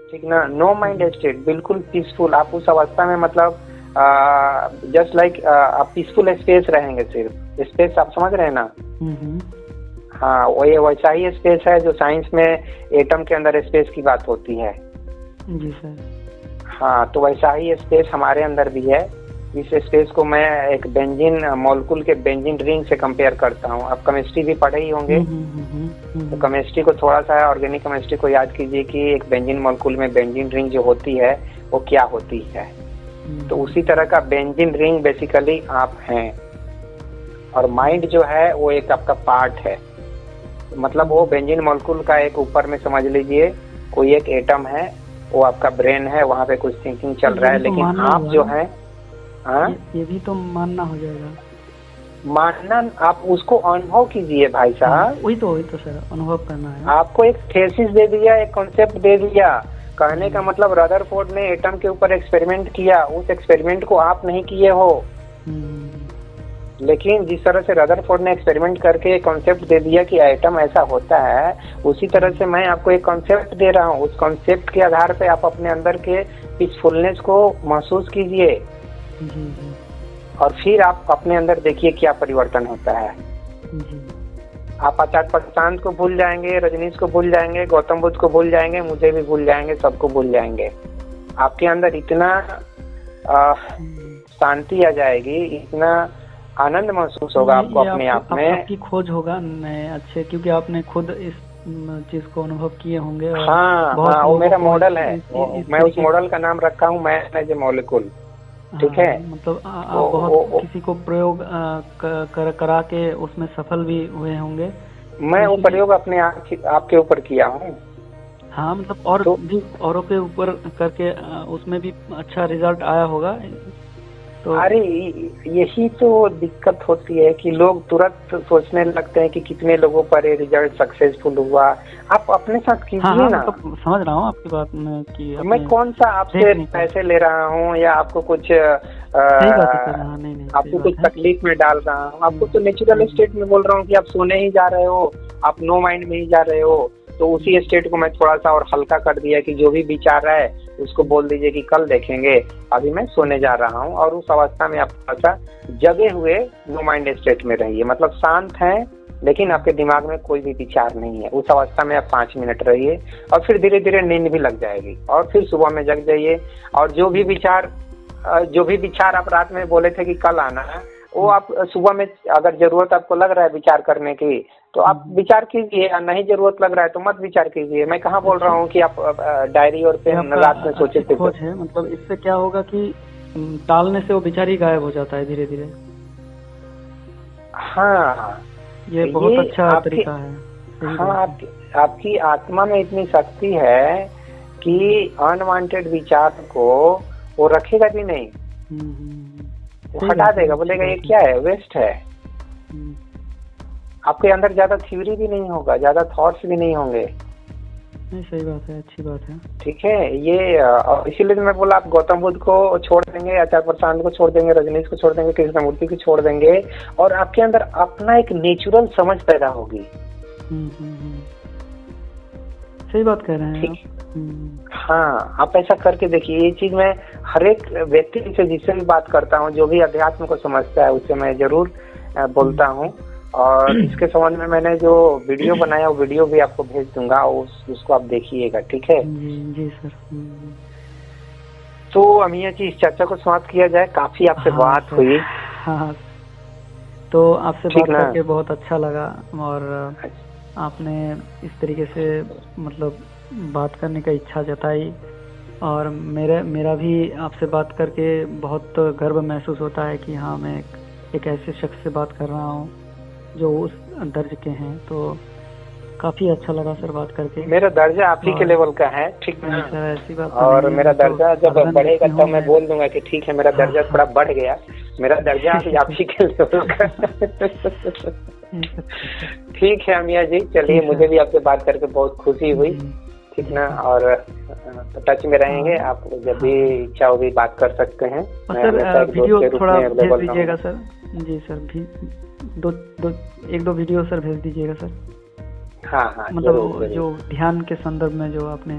ठीक ना। No mind state, बिल्कुल पीसफुल। आप उस अवस्था में मतलब जस्ट लाइक आप पीसफुल स्पेस रहेंगे, सिर्फ स्पेस, आप समझ रहे हैं ना। हाँ, वही वैसा ही स्पेस है जो साइंस में एटम के अंदर स्पेस की बात होती है। जी सर। हाँ, तो वैसा ही स्पेस हमारे अंदर भी है। इस स्पेस को मैं एक बेंजीन मॉलिक्यूल के बेंजीन रिंग से कंपेयर करता हूँ। आप केमिस्ट्री भी पढ़े ही होंगे। तो केमिस्ट्री को थोड़ा सा, ऑर्गेनिक केमिस्ट्री को याद कीजिए कि एक बेंजीन मॉलिक्यूल में बेंजीन रिंग जो होती है वो क्या होती है। तो उसी तरह का बेंजीन रिंग बेसिकली आप हैं, और माइंड जो है वो एक आपका पार्ट है। मतलब वो बेंजीन मॉलिक्यूल का एक ऊपर में समझ लीजिए कोई एक एटम है, वो आपका ब्रेन है, वहाँ पे कुछ थिंकिंग चल रहा है। लेकिन आप जो है, हाँ, ये भी तो मानना हो जाएगा। मानना, आप उसको अनुभव कीजिए भाई साहब। वही तो सर, अनुभव करना है। आपको एक थेसिस दे दिया, एक कॉन्सेप्ट दे दिया। कहने का मतलब रदरफोर्ड ने एटम के ऊपर एक्सपेरिमेंट किया, उस एक्सपेरिमेंट को आप नहीं किए हो, लेकिन जिस तरह से रदरफोर्ड ने एक्सपेरिमेंट करके एक कॉन्सेप्ट दे दिया कि एटम ऐसा होता है, उसी तरह से मैं आपको एक कॉन्सेप्ट दे रहा हूँ। उस कॉन्सेप्ट के आधार पे आप अपने अंदर के पीसफुलनेस को महसूस कीजिए, और फिर आप अपने अंदर देखिए क्या परिवर्तन होता है। आप आचार्य प्रशांत को भूल जाएंगे, रजनीश को भूल जाएंगे, गौतम बुद्ध को भूल जाएंगे, मुझे भी भूल जाएंगे, सबको भूल जाएंगे। आपके अंदर इतना शांति आ जाएगी, इतना आनंद महसूस होगा आपको अपने आप में। आपकी खोज होगा नए अच्छे, क्योंकि आपने खुद इस चीज को अनुभव किए होंगे। हाँ, वो मेरा मॉडल है। मैं उस मॉडल का नाम रखा हूँ मैन एज ए मॉलिक्यूल। ठीक है, मतलब आप बहुत किसी को प्रयोग करा के उसमें सफल भी हुए होंगे। मैं वो प्रयोग अपने आपके ऊपर किया हूँ। हाँ, मतलब और भी औरों के ऊपर करके उसमें भी अच्छा रिजल्ट आया होगा। तो अरे यही तो दिक्कत होती है कि लोग तुरंत सोचने लगते हैं कि कितने लोगों पर ये रिजल्ट सक्सेसफुल हुआ। आप अपने साथ कीजिए ना। मतलब समझ रहा हूँ आपकी बात में कि मैं कौन सा आपसे पैसे ले रहा हूँ या आपको कुछ आपको कुछ तकलीफ में डाल रहा हूँ। आपको तो नेचुरल स्टेट में बोल रहा हूँ कि आप सोने ही जा रहे हो, आप नो माइंड में ही जा रहे हो। तो उसी स्टेट को मैं थोड़ा सा और हल्का कर दिया कि जो भी विचार है उसको बोल दीजिए कि कल देखेंगे, अभी मैं सोने जा रहा हूँ। और उस अवस्था में आप थोड़ा सा जगे हुए नो माइंड स्टेट में रहिए, मतलब शांत हैं लेकिन आपके दिमाग में कोई भी विचार नहीं है। उस अवस्था में आप 5 मिनट रहिए और फिर धीरे धीरे नींद भी लग जाएगी, और फिर सुबह में जग जाइए। और जो भी विचार आप रात में बोले थे कि कल आना है, वो आप सुबह में अगर जरूरत आपको लग रहा है विचार करने की तो आप विचार कीजिए, नहीं जरूरत लग रहा है तो मत विचार कीजिए। मैं कहाँ बोल रहा हूँ कि आप डायरी और पेन रात में सोचे थे। मतलब इससे क्या होगा कि टालने से वो विचार ही गायब हो जाता है धीरे धीरे। हाँ, ये बहुत अच्छा तरीका है। हाँ, आपकी आत्मा में इतनी शक्ति है कि अनवांटेड विचार को वो रखेगा भी नहीं, वो हटा देगा, बोलेगा ये क्या है, वेस्ट है। आपके अंदर ज्यादा थ्योरी भी नहीं होगा, ज्यादा थॉट्स भी नहीं होंगे। नहीं, सही बात है, अच्छी बात है। ठीक है, ये इसीलिए मैं बोला आप गौतम बुद्ध को छोड़ देंगे, आचार्य प्रशांत को छोड़ देंगे, रजनीश को छोड़ देंगे, कृष्णमूर्ति को छोड़ देंगे, और आपके अंदर अपना एक नेचुरल समझ पैदा होगी। सही बात कह रहे हैं आप। हाँ, आप ऐसा करके देखिए। ये चीज मैं हर एक व्यक्ति से जिससे भी बात करता हूँ, जो भी अध्यात्म को समझता है, उससे मैं जरूर बोलता हूँ। और इसके संबंध में मैंने जो वीडियो बनाया, वो वीडियो भी आपको भेज दूंगा, उसको आप देखिएगा। ठीक है जी सर। तो अमिया जी, इस चर्चा को समाप्त किया जाए। काफी आपसे बात हुई। हाँ, तो आपसे बात करके बहुत अच्छा लगा, और आपने इस तरीके से मतलब बात करने का इच्छा जताई, और मेरा भी आपसे बात करके बहुत गर्व महसूस होता है कि हाँ, मैं एक ऐसे शख्स से बात कर रहा हूँ जो उस दर्ज के हैं। तो काफी अच्छा लगा सर बात करके। मेरा दर्जा आप ही के लेवल का है, ठीक है सर, ऐसी बात। और मेरा दर्जा जब बढ़ेगा तब मैं बोल दूंगा कि ठीक है, मेरा दर्जा थोड़ा बढ़ गया। मेरा दर्जा आप ही के लेवल का। ठीक है अमिया जी, चलिए, मुझे भी आपसे बात करके बहुत खुशी हुई। ठीक ना, और टच में रहेंगे। आप जब भी इच्छा होगी बात कर सकते हैं। सर, वीडियो थोड़ा भेज दीजिएगा सर। जी सर, एक दो वीडियो सर भेज दीजिएगा सर। हाँ, मतलब जो ध्यान के संदर्भ में जो आपने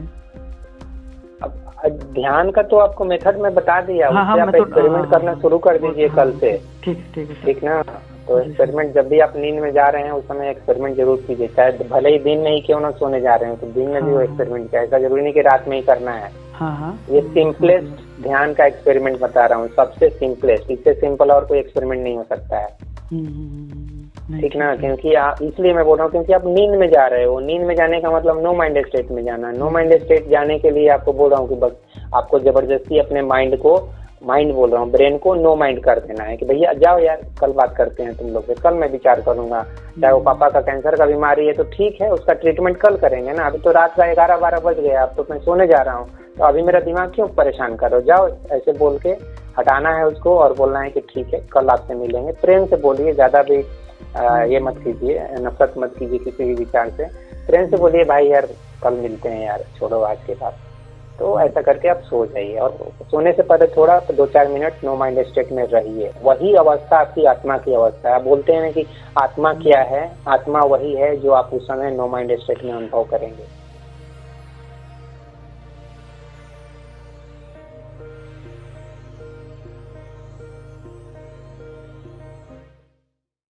ध्यान का तो आपको मेथड मैं बता दिया, उससे आप एक्सपेरिमेंट करना शुरू कर दीजिए कल से। ठीक ना। तो एक्सपेरिमेंट जब भी आप नींद में जा रहे हैं उस समय एक्सपेरिमेंट जरूर कीजिए, चाहे भले ही दिन में ही क्यों ना सोने जा रहे हैं तो दिन में भी वो एक्सपेरिमेंट किया, ऐसा जरूरी नहीं कि रात में ही करना है। ये सिंपलेस्ट ध्यान का एक्सपेरिमेंट बता रहा हूँ, सबसे सिंपलेस्ट, इससे सिंपल और कोई एक्सपेरिमेंट नहीं हो सकता है। ठीक ना, क्योंकि इसलिए मैं बोल रहा हूँ क्योंकि आप नींद में जा रहे हो, नींद में जाने का मतलब नो माइंड स्टेट में जाना। नो माइंड स्टेट जाने के लिए आपको बोल रहा हूँ कि बस आपको जबरदस्ती अपने माइंड को, माइंड बोल रहा हूँ, ब्रेन को नो माइंड कर देना है कि भैया जाओ यार कल बात करते हैं तुम लोग से, कल मैं विचार करूंगा। चाहे वो पापा का कैंसर का बीमारी है तो ठीक है, उसका ट्रीटमेंट कल करेंगे ना, अभी तो रात का 11-12 बज गया, अब तो मैं सोने जा रहा हूँ, तो अभी मेरा दिमाग क्यों परेशान कर रहे हो, जाओ। ऐसे बोल के हटाना है उसको और बोलना है कि ठीक है कल आपसे मिलेंगे। प्रेम से बोलिए, ज्यादा भी ये मत कीजिए, नफरत मत कीजिए किसी भी विचार से। प्रेम से बोलिए भाई यार कल मिलते हैं यार, छोड़ो आज के बाद। तो ऐसा करके आप सो जाइए और सोने से पहले थोड़ा 2-4 मिनट नो माइंड स्टेट में रहिए। वही अवस्था आपकी आत्मा की अवस्था है। आप बोलते हैं ना कि आत्मा क्या है, आत्मा वही है जो आप उस समय नो माइंड स्टेट में अनुभव करेंगे।